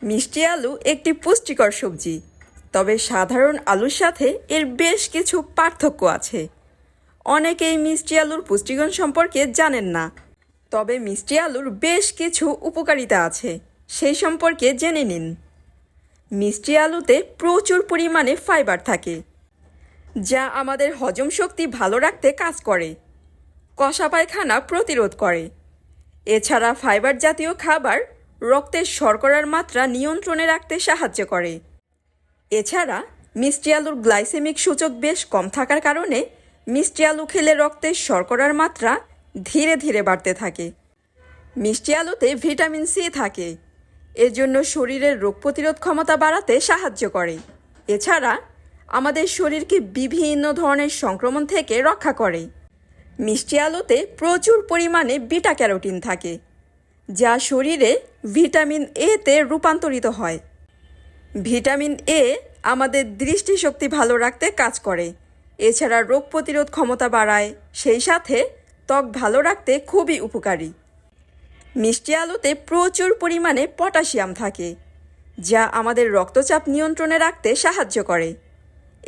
মিষ্টি আলু একটি পুষ্টিকর সবজি, তবে সাধারণ আলুর সাথে এর বেশ কিছু পার্থক্য আছে। অনেকেই মিষ্টি আলুর পুষ্টিগুণ সম্পর্কে জানেন না, তবে মিষ্টি আলুর বেশ কিছু উপকারিতা আছে, সেই সম্পর্কে জেনে নিন। মিষ্টি আলুতে প্রচুর পরিমাণে ফাইবার থাকে, যা আমাদের হজম শক্তি ভালো রাখতে কাজ করে, কষা পায়খানা প্রতিরোধ করে। এছাড়া ফাইবার জাতীয় খাবার রক্তের শর্করার মাত্রা নিয়ন্ত্রণে রাখতে সাহায্য করে। এছাড়া মিষ্টি আলুর গ্লাইসেমিক সূচক বেশ কম থাকার কারণে মিষ্টি আলু খেলে রক্তের শর্করার মাত্রা ধীরে ধীরে বাড়তে থাকে। মিষ্টি আলুতে ভিটামিন সি থাকে, এজন্য শরীরের রোগ প্রতিরোধ ক্ষমতা বাড়াতে সাহায্য করে। এছাড়া আমাদের শরীরকে বিভিন্ন ধরনের সংক্রমণ থেকে রক্ষা করে। মিষ্টি আলুতে প্রচুর পরিমাণে বিটা ক্যারোটিন থাকে, যা শরীরে ভিটামিন এতে রূপান্তরিত হয়। ভিটামিন এ আমাদের দৃষ্টিশক্তি ভালো রাখতে কাজ করে। এছাড়া রোগ প্রতিরোধ ক্ষমতা বাড়ায়, সেই সাথে ত্বক ভালো রাখতে খুবই উপকারী। মিষ্টি আলুতে প্রচুর পরিমাণে পটাশিয়াম থাকে, যা আমাদের রক্তচাপ নিয়ন্ত্রণে রাখতে সাহায্য করে।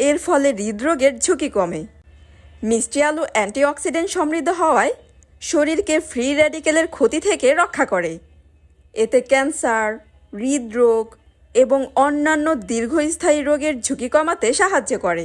এর ফলে হৃদরোগের ঝুঁকি কমে। মিষ্টি আলু অ্যান্টিঅক্সিডেন্ট সমৃদ্ধ হওয়ায় শরীরকে ফ্রি র্যাডিক্যালের ক্ষতি থেকে রক্ষা করে। এতে ক্যান্সার, হৃদরোগ এবং অন্যান্য দীর্ঘস্থায়ী রোগের ঝুঁকি কমাতে সাহায্য করে।